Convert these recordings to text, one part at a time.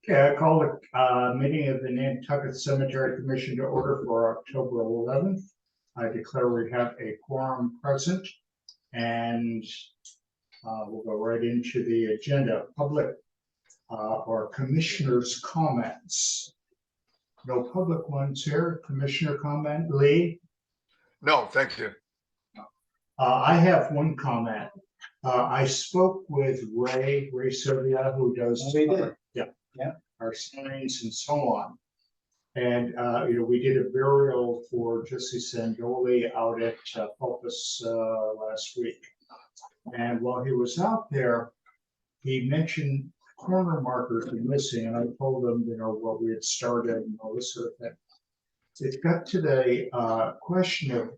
Okay, I call the meeting of the Nantucket Cemetery Commission to order for October 11th. I declare we have a quorum present, and we'll go right into the agenda. Public or commissioners' comments. No public ones here. Commissioner comment, Lee? No, thank you. I have one comment. I spoke with Ray Sylvia, who does our signs and so on. And we did a burial for Jesse Sandoli out at Pulpus last week. And while he was out there, he mentioned corner markers were missing, and I told him, what we had started and all this sort of thing. It got to the question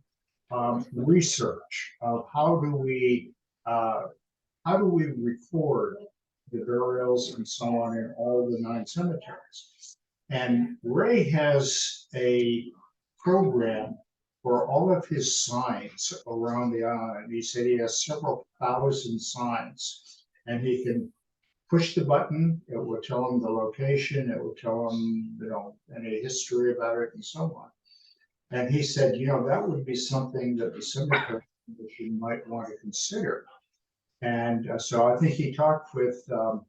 of research of how do we record the burials and so on in all the 9 cemeteries. And Ray has a program for all of his signs around the island. He said he has several thousand signs, and he can push the button. It will tell him the location. It will tell him, any history about it and so on. And he said, that would be something that the cemetery commission might want to consider. And so I think he talked with you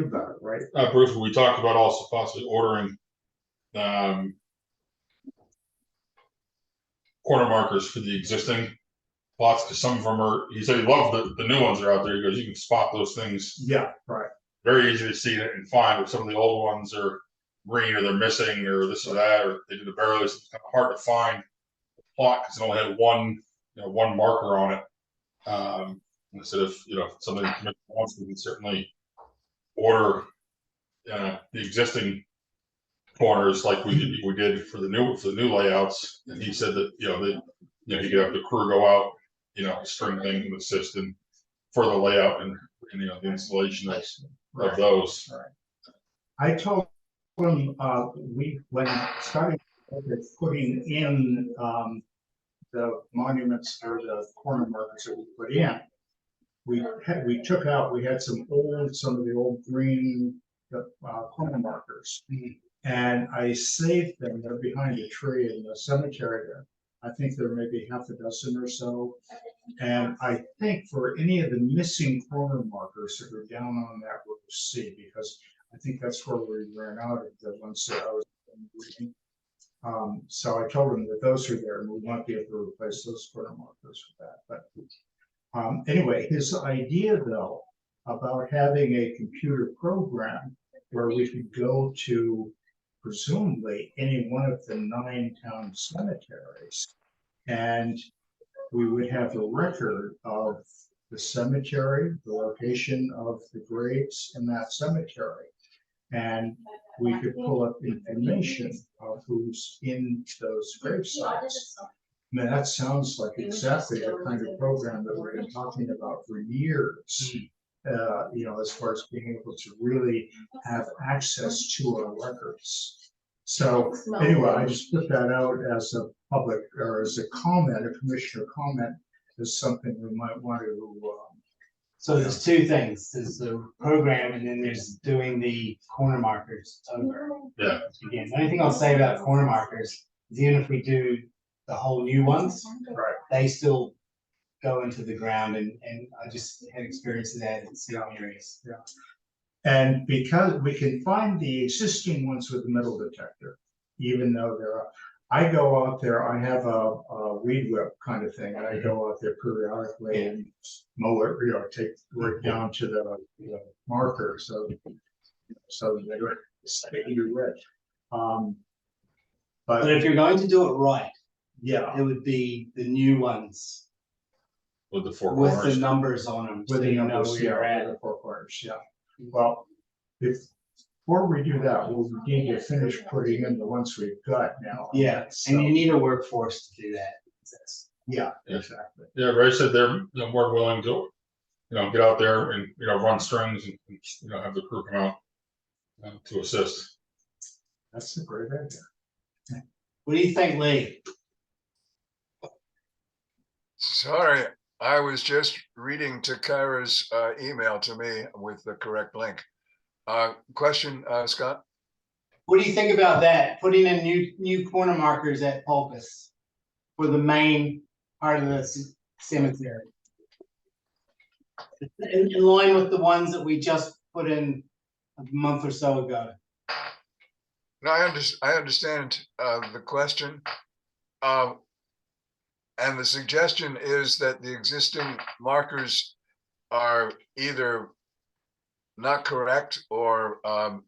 about it, right? Bruce, we talked about also possibly ordering corner markers for the existing plots, because some of them are, he said he loved the new ones that are out there. He goes, you can spot those things. Yeah, right. Very easy to see it and find, but some of the old ones are green or they're missing or this or that, or they did the burials. It's kind of hard to find the plot because it only had one marker on it. Instead of, if somebody wants, we can certainly order the existing corners like we did for the new layouts. And he said that he could have the crew go out, string things and assist in further layout and the installation of those. Right. I told him when starting putting in the monuments or the corner markers that we put in, we had some of the old green corner markers, and I saved them. They're behind a tree in the cemetery there. I think there may be half a dozen or so, and I think for any of the missing corner markers that are down on that row C, because I think that's where we ran out of the ones that I was reading. So I told him that those are there, and we might be able to replace those corner markers with that. But anyway, his idea, though, about having a computer program where we could go to presumably any one of the 9 town cemeteries, and we would have a record of the cemetery, the location of the graves in that cemetery, and we could pull up information of who's in those grave sites. I mean, that sounds like exactly the kind of program that we've been talking about for years, as far as being able to really have access to our records. So anyway, I just put that out as a public, or as a comment, a commissioner comment, as something we might want to. So there's 2 things. There's the program, and then there's doing the corner markers over. Yeah. Again, the only thing I'll say about corner markers is even if we do the whole new ones, Right. they still go into the ground, and I just had experience of that in some areas. Yeah. And because we can find the existing ones with the metal detector, even though I go out there, I have a weed whip kind of thing, and I go out there periodically and mow it, take right down to the marker, so they don't stay red. But if you're going to do it right, yeah, it would be the new ones With the 4 with corners. the numbers on them, with so the you know numbers, where you're at. the 4 corners, yeah. Well, before we do that, we'll need to finish putting in the ones we've got now. Yeah, and you need a workforce to do that. Yeah, exactly. Yeah, Ray said they're more willing to, get out there and run strings and have the crew come out to assist. That's a great idea. What do you think, Lee? Sorry, I was just reading Takara's email to me with the correct link. Question, Scott? What do you think about that? Putting in new corner markers at Pulpus for the main part of the cemetery. In line with the ones that we just put in a month or so ago. No, I understand the question. And the suggestion is that the existing markers are either not correct or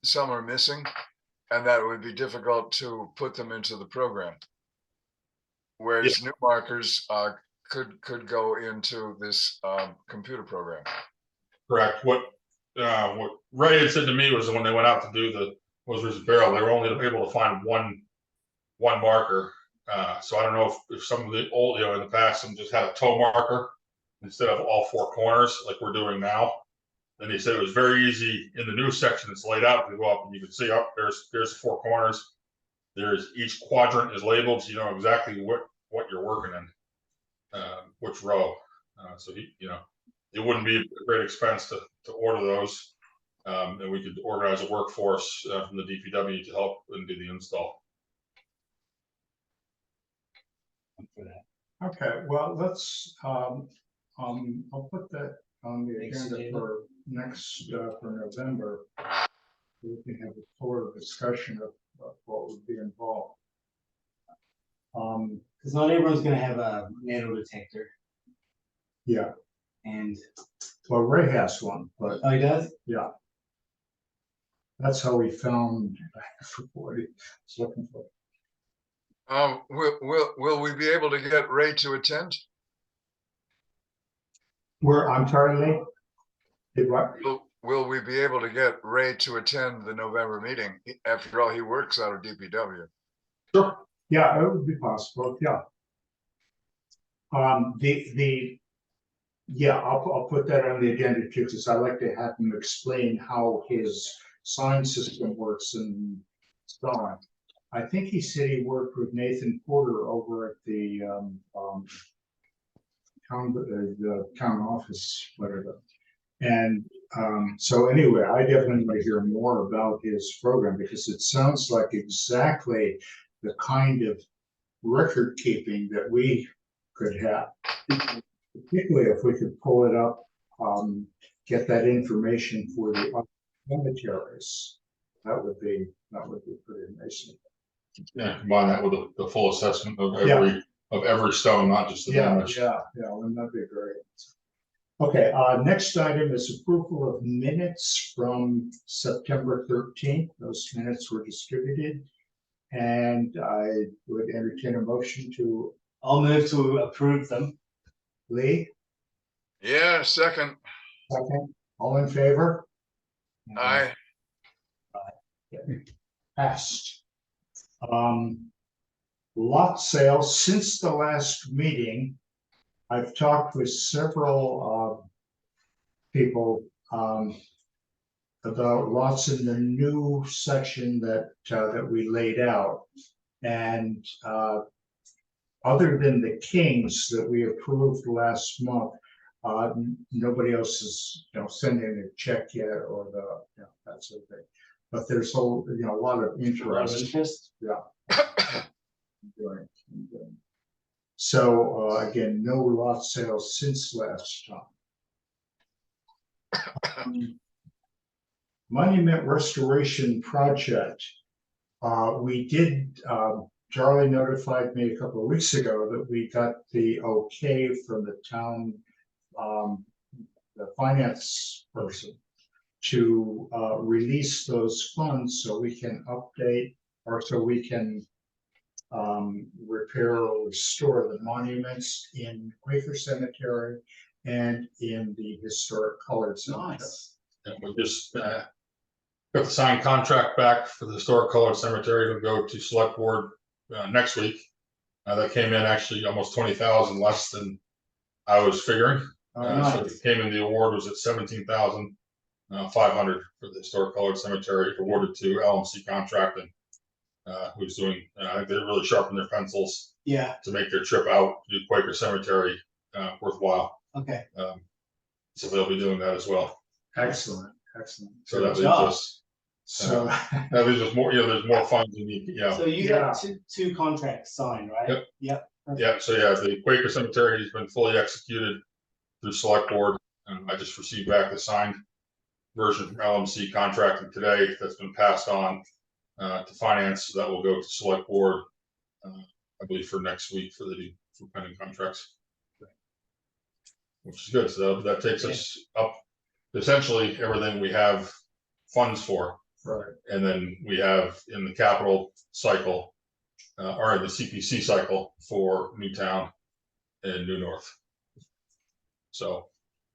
some are missing, and that it would be difficult to put them into the program. Whereas new markers could go into this computer program. Correct. What Ray had said to me was that when they went out to do the Wizard's Barrel, they were only able to find one marker. So I don't know if some of the old, in the past, some just had a toe marker instead of all four corners like we're doing now. Then he said it was very easy in the new section that's laid out to go up and you can see up there's four corners. There's each quadrant is labeled, so you know exactly what you're working in, which row. So it wouldn't be a great expense to order those, and we could organize a workforce from the DPW to help and do the install. Okay, well, let's, I'll put that on the Next agenda agenda. for next, for November. We can have a fuller discussion of what would be involved. Because not everyone's gonna have a metal detector. Yeah, And well, Ray has one, but oh, he does? yeah. That's how we found what he was looking for. Will we be able to get Ray to attend? I'm sorry, Lee? Did what? Will we be able to get Ray to attend the November meeting? After all, he works out of DPW. Sure. Yeah, it would be possible, yeah. Yeah, I'll put that on the agenda too, because I like to have him explain how his sign system works and so on. I think he said he worked with Nathan Porter over at the town office, whatever. And so anyway, I definitely want to hear more about his program because it sounds like exactly the kind of record keeping that we could have. Particularly if we could pull it up, get that information for the cemeteries. That would be pretty amazing. Yeah, combine that with the full assessment of every stone, not just the damage. Yeah, wouldn't that be great? Okay, next item is approval of minutes from September 13th. Those minutes were distributed. And I would entertain a motion to. I'll move to approve them. Lee, Yeah, second. all in favor? Aye. Passed. Lot sales, since the last meeting, I've talked with several people about lots in the new section that we laid out. And other than the Kings that we approved last month, nobody else is sending a check yet or that sort of thing. But there's a lot of interest. Yeah. So again, no lot sales since last time. Monument restoration project. We did. Charlie notified me a couple of weeks ago that we got the okay from the town, the finance person, to release those funds so we can update or so we can repair or restore the monuments in Quaker Cemetery and in the historic colored cemetery. Nice. And we just got the signed contract back for the historic colored cemetery to go to select board next week. That came in actually almost 20,000 less than I was figuring. So it came in, the award was at 17,500 for the historic colored cemetery, awarded to LMC Contracting, who's doing, I think they really sharpened their pencils to make their trip out to Quaker Cemetery worthwhile. Okay. So they'll be doing that as well. Excellent. excellent. So that leaves job. us, So, that leaves us more, there's more funds we need, So you Yeah. got two contracts signed, right? Yep. Yep. So the Quaker Cemetery has been fully executed through select board. I just received back the signed version from LMC contracting today that's been passed on to finance. So that will go to select board, I believe for next week for pending contracts. Which is good. So that takes us up to essentially everything we have funds for. right, And then we have in the capital cycle, or the CPC cycle for Newtown and New North. So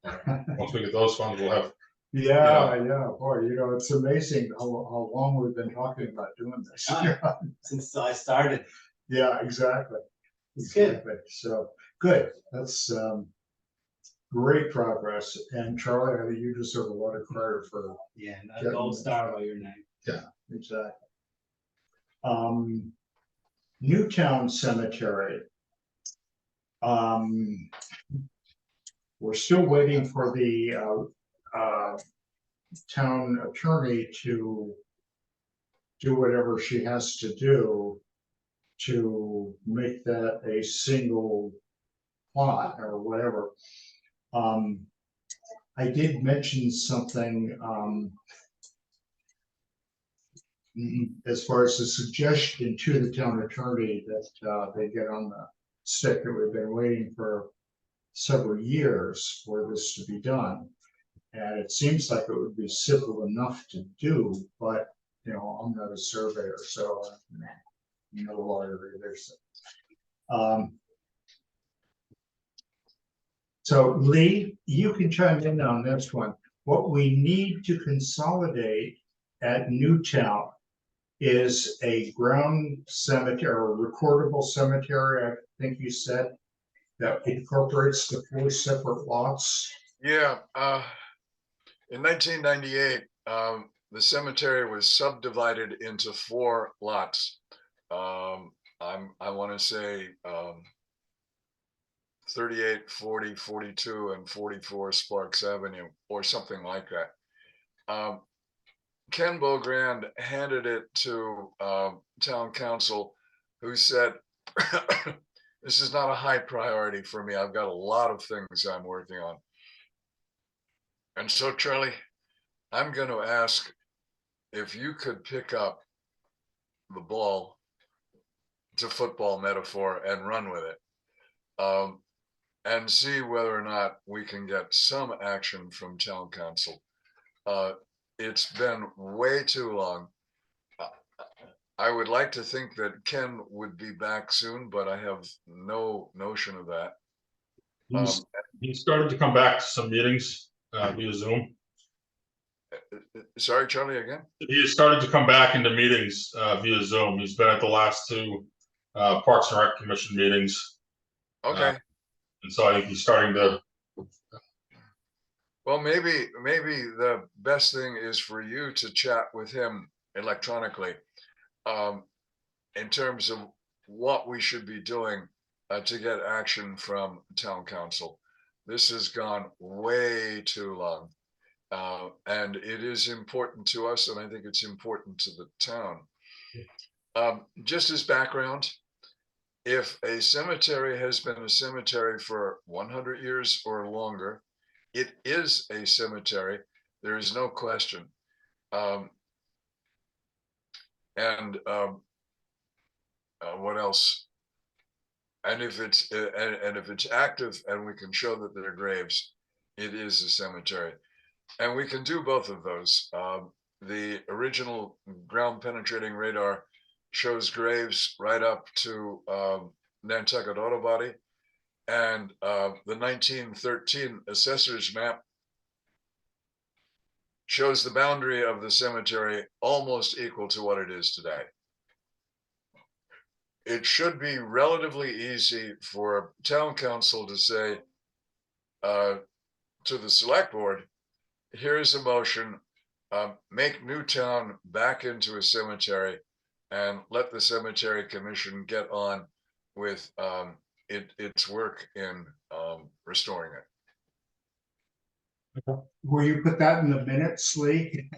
once we get those funds, we'll have, yeah, boy, it's amazing how long we've been talking about doing this. Since I started. Yeah, exactly. It's good. Exactly. So, good, that's, great progress, and Charlie, I think you deserve a lot of credit for, Yeah, a gold star by your name. exactly. Newtown Cemetery. We're still waiting for the, town attorney to do whatever she has to do to make that a single plot or whatever. I did mention something, as far as the suggestion to the town attorney that they get on the stick that we've been waiting for several years for this to be done. And it seems like it would be simple enough to do, but I'm not a surveyor, so I'm not a lawyer either. So Lee, you can chime in on this one. What we need to consolidate at Newtown is a ground cemetery or a recordable cemetery, I think you said, that incorporates the 4 separate lots. Yeah, in 1998, the cemetery was subdivided into 4 lots. I want to say 38, 40, 42, and 44 Sparks Avenue, or something like that. Ken Beaugrand handed it to town council, who said, this is not a high priority for me. I've got a lot of things I'm working on. And so, Charlie, I'm going to ask if you could pick up the ball, to football metaphor, and run with it, and see whether or not we can get some action from town council. It's been way too long. I would like to think that Ken would be back soon, but I have no notion of that. he started to come back to some meetings via Zoom. Sorry, Charlie, again? He has started to come back into meetings via Zoom. He's been at the last 2 Parks and Rec Commission meetings. Okay. And so I think he's starting to. Well, maybe the best thing is for you to chat with him electronically, in terms of what we should be doing to get action from town council. This has gone way too long, and it is important to us, and I think it's important to the town. Just as background, if a cemetery has been a cemetery for 100 years or longer, it is a cemetery. There is no question. What else? And if it's active and we can show that they're graves, it is a cemetery. And we can do both of those. The original ground penetrating radar shows graves right up to Nantucket Auto Body. And the 1913 assessor's map shows the boundary of the cemetery almost equal to what it is today. It should be relatively easy for town council to say to the select board, here's a motion, make Newtown back into a cemetery and let the cemetery commission get on with its work in restoring it. Will you put that in the minutes, Lee?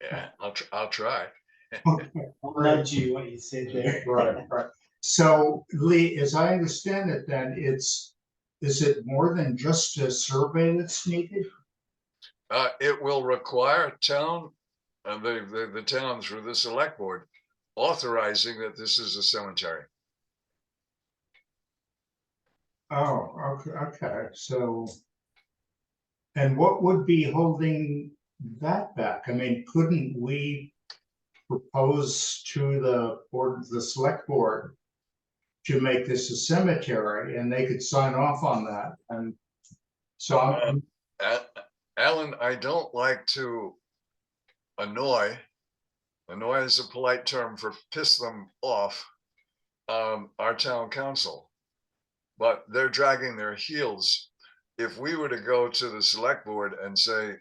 Yeah, I'll try. I'll nudge you what you said there. Right, right. So Lee, as I understand it, then is it more than just a survey that's needed? It will require town, the town through the select board authorizing that this is a cemetery. Oh, okay, so. And what would be holding that back? I mean, couldn't we propose to the board, the select board, to make this a cemetery and they could sign off on that? And so I'm, Alan, I don't like to annoy is a polite term for piss them off, our town council, but they're dragging their heels. If we were to go to the select board and say,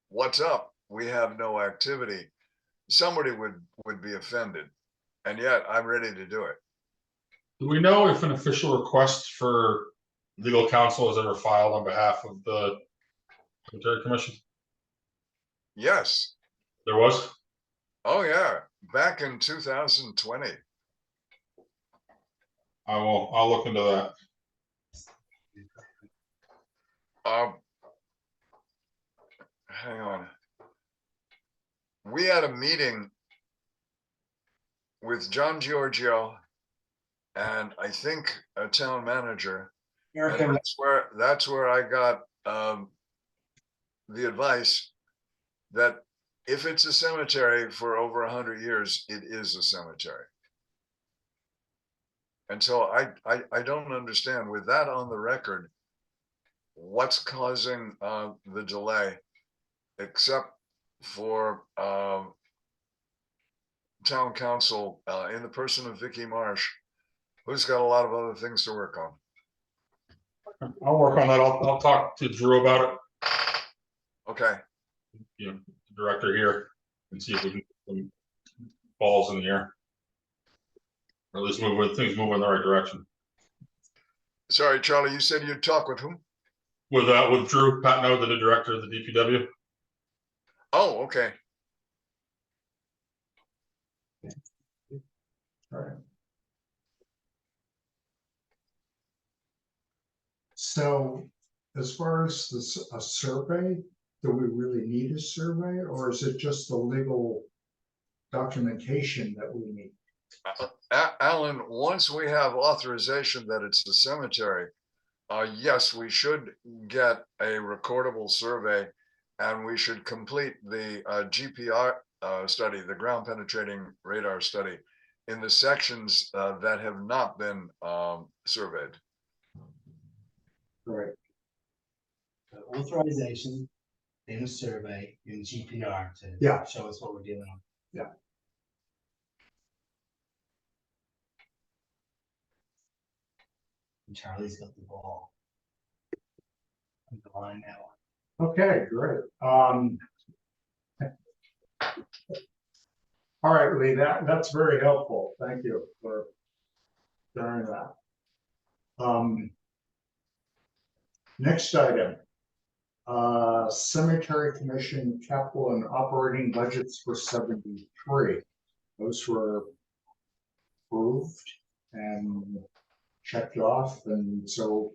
what's up? We have no activity, somebody would be offended. And yet I'm ready to do it. Do we know if an official request for legal counsel is ever filed on behalf of the Cemetery Commission? Yes. There was? Oh yeah. Back in 2020. I'll look into that. Hang on. We had a meeting with John Giorgio and I think a town manager. And Erica, that's where I got the advice that if it's a cemetery for over 100 years, it is a cemetery. And so I don't understand, with that on the record, what's causing the delay, except for town council in the person of Vicky Marsh, who's got a lot of other things to work on. I'll work on that. I'll talk to Drew about it, Okay. you know, the director here, and see if we can get some balls in the air. Or at least things move in the right direction. Sorry, Charlie, you said you'd talk with whom? With Drew Patno, the director of the DPW. Oh, okay. all right. So as far as this, a survey, do we really need a survey, or is it just the legal documentation that we need? Alan, once we have authorization that it's a cemetery, yes, we should get a recordable survey, and we should complete the GPR study, the ground penetrating radar study, in the sections that have not been surveyed. Right. authorization, then a survey, and GPR to Yeah. show us what we're dealing with. Yeah. And Charlie's got the ball. On the line now. Okay, great. All right, Lee, that's very helpful. Thank you for sharing that. Next item, Cemetery Commission capital and operating budgets for 73. Those were approved and checked off, and so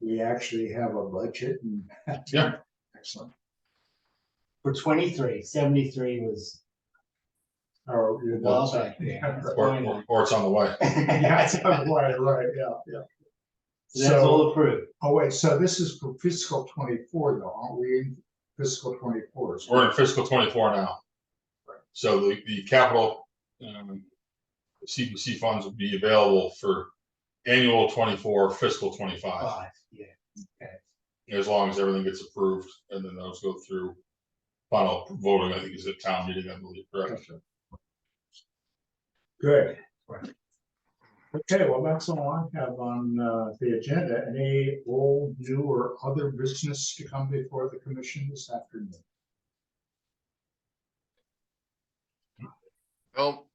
we actually have a budget. And Yeah. Excellent. For 23, 73 was. Oh, you're Well, done. okay. Yeah, Or it's on the way. yeah, it's on the way, right, yeah. So that's all approved. Oh, wait, so this is for fiscal 24 though, aren't we in fiscal 24? We're in fiscal 24 now. Right. So the capital CPC funds will be available for annual 24, fiscal 25, 5, yeah. Okay. as long as everything gets approved, and then those go through final voting. I think is at town meeting, I believe, correct? Good. Right. Okay, well, that's all I have on the agenda. Any old, new, or other business to come before the commission this afternoon? Well,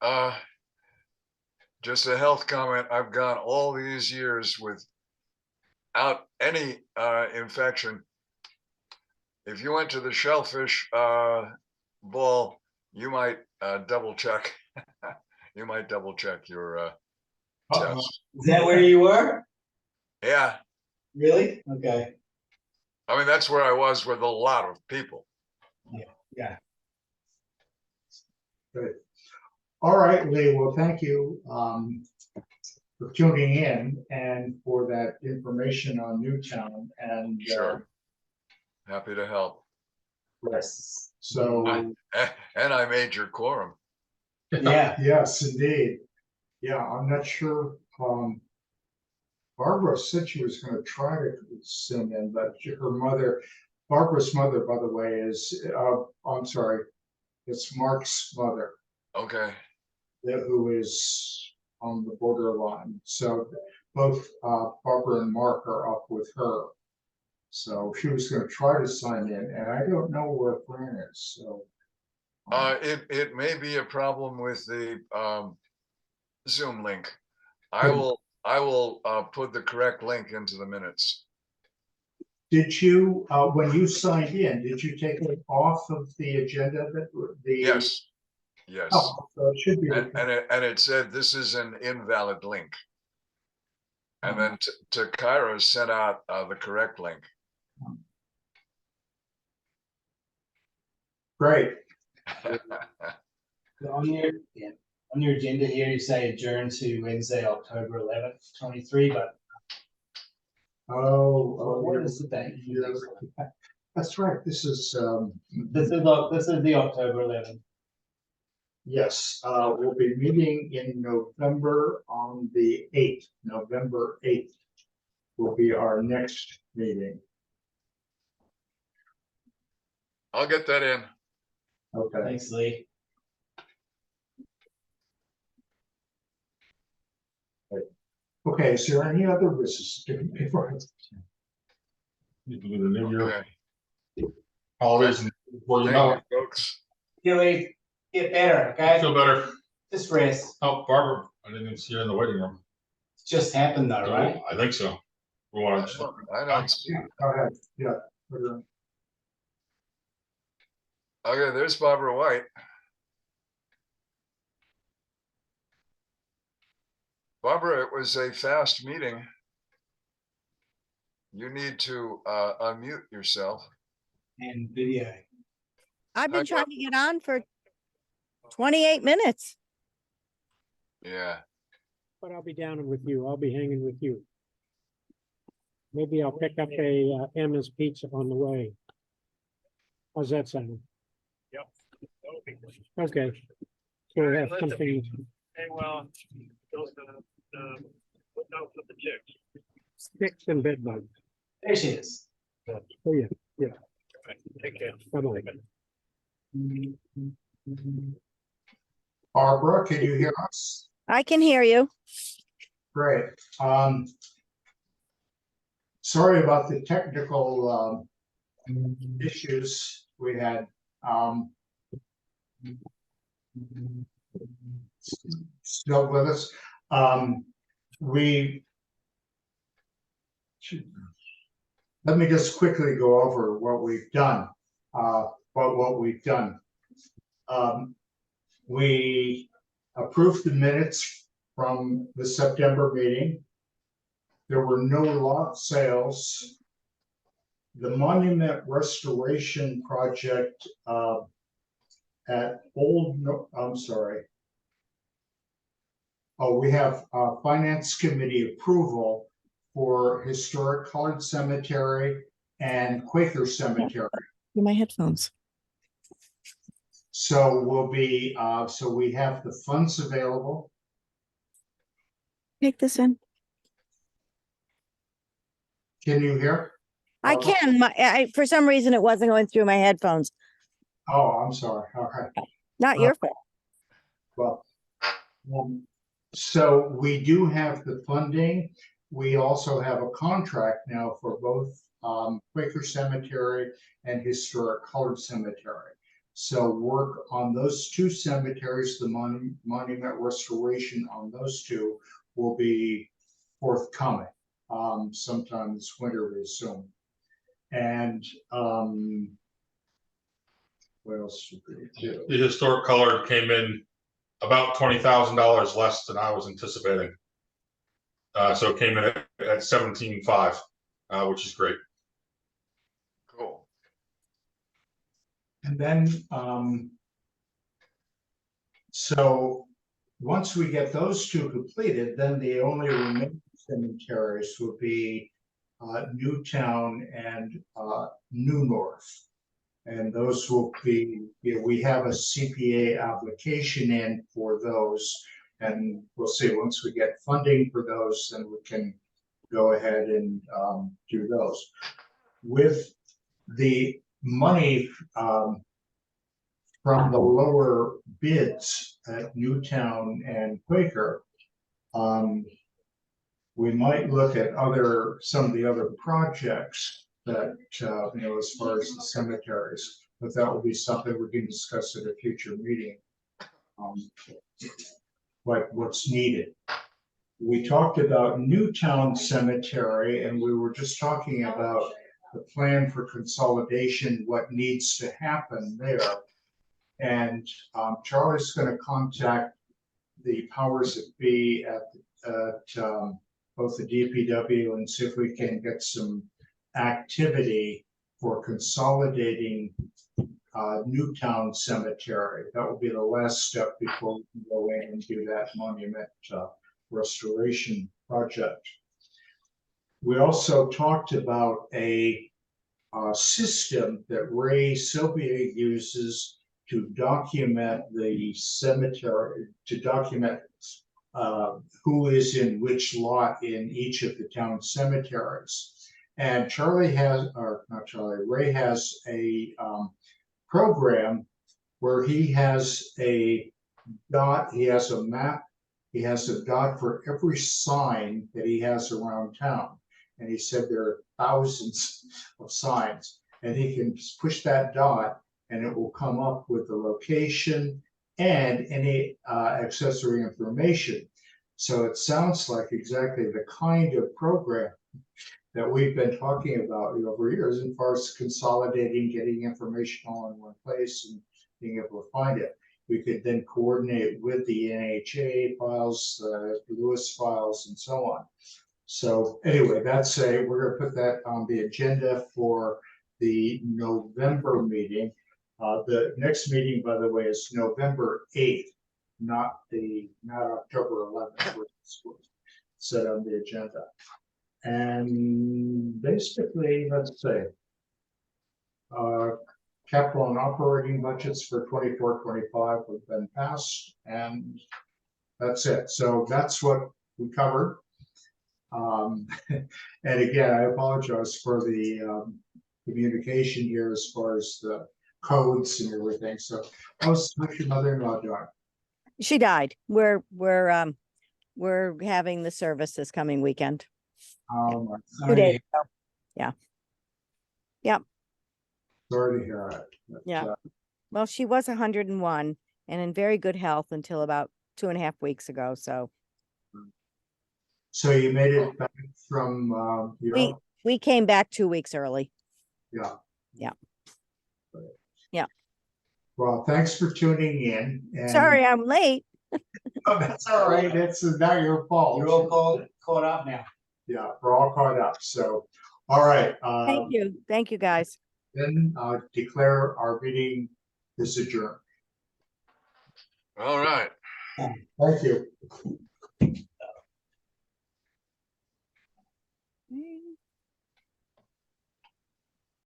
just a health comment. I've gone all these years without any infection, if you went to the Shellfish Bowl, you might double check. You might double check your test. Is that where you were? Yeah, Really? Okay. I mean, that's where I was with a lot of people. Yeah. Good. All right, Lee, well, thank you for tuning in and for that information on Newtown and Sure. Happy to help. yes. So And I made your quorum. Yeah. yes, indeed. Yeah, I'm not sure. Barbara said she was going to try to send in, but her mother, Barbara's mother, by the way, is I'm sorry, it's Mark's mother, Okay. who is on the borderline. So both Barbara and Mark are up with her. So she was going to try to sign in, and I don't know where Fran is. So It may be a problem with the Zoom link. I Good. will put the correct link into the minutes. did you, when you signed in, did you take it off of the agenda? Yes. Yes. Oh, so it should be. And it said this is an invalid link. And then to Cairo sent out the correct link. Great. On your agenda here, you say adjourn to Wednesday, October 11th, 23, but what is the date? That's right. This is This is the October 11th. yes. We'll be meeting in November on the 8th. November 8th will be our next meeting. I'll get that in. Okay. Thanks, Lee. Okay. Is there any other business? With the new year Okay. holidays and before you know Thank it. you, folks. Gilly, get better, okay? Feel better. Just rest. Oh, Barbara, I didn't even see her in the waiting room. It's just happened though, right? I think so. We want to. I don't see it. Go ahead. Yeah. Okay, there's Barbara White. Barbara, it was a fast meeting. You need to unmute yourself. And video. I've been Hi, trying to get on for 28 minutes. Yeah. But I'll be down with you. I'll be hanging with you. Maybe I'll pick up a Emma's Pizza on the way. How's that sound? Yep. That'll be good. Okay. So we have Listen. something, Hey, well, those, what else with the chicks? sticks and bed bugs. There she is. Oh, yeah, Take care. bye-bye. Barbara, can you hear us? I can hear you. Great. Sorry about the technical issues we had. Still with us. Let me just quickly go over what we've done. What we've done. We approved the minutes from the September meeting. There were no lot sales. The monument restoration project at I'm sorry. Oh, we have Finance Committee approval for Historic Colored Cemetery and Quaker Cemetery. My headphones. So we'll be, so we have the funds available. Take this in. Can you hear? I can. For some reason, it wasn't going through my headphones. Oh, I'm sorry. All right. Not your fault. Well, so we do have the funding. We also have a contract now for both Quaker Cemetery and Historic Colored Cemetery. So work on those two cemeteries, the monument restoration on those two will be forthcoming sometime this winter, we assume. And, what else? Did we do? The historic color came in about $20,000 less than I was anticipating. So it came in at 17.5, which is great. Cool. And then, so once we get those two completed, then the only remaining cemeteries will be Newtown and New North. And those will be, we have a CPA application in for those. And we'll see, once we get funding for those, then we can go ahead and do those. With the money from the lower bids at Newtown and Quaker, we might look at some of the other projects that, as far as the cemeteries, but that will be something we can discuss at a future meeting. Like what's needed. We talked about Newtown Cemetery, and we were just talking about the plan for consolidation, what needs to happen there. And Charlie's going to contact the powers that be at both the DPW and see if we can get some activity for consolidating Newtown Cemetery. That will be the last step before we can go in and do that monument restoration project. We also talked about a system that Ray Sylvia uses to document the cemetery, to document who is in which lot in each of the town cemeteries. And Ray has a program where he has a dot, he has a map, he has a dot for every sign that he has around town. And he said there are thousands of signs, and he can just push that dot and it will come up with the location and any accessory information. So it sounds like exactly the kind of program that we've been talking about over years as far as consolidating, getting information all in one place and being able to find it. We could then coordinate with the NHA files, Lewis files, and so on. So anyway, we're gonna put that on the agenda for the November meeting. The next meeting, by the way, is November 8th, not October 11th, which is set on the agenda. And basically, let's say, capital and operating budgets for 24-25 have been passed, and that's it. So that's what we covered. And again, I apologize for the communication here as far as the codes and everything. So how's your mother-in-law doing? She died. We're having the service this coming weekend. 2 days ago. Yeah. Yep. Sorry to hear it. But, Yeah. Well, she was 101 and in very good health until about 2.5 weeks ago. So you made it back from Europe? we came back 2 weeks early. Yeah. Yeah. Yeah. Well, thanks for tuning in. And Sorry, I'm late. Oh, that's all right. It's not your fault. You're all caught up now. Yeah, we're all caught up. So, all right. Thank you. Thank you, guys. Then declare our meeting is adjourned. All right. Thank you.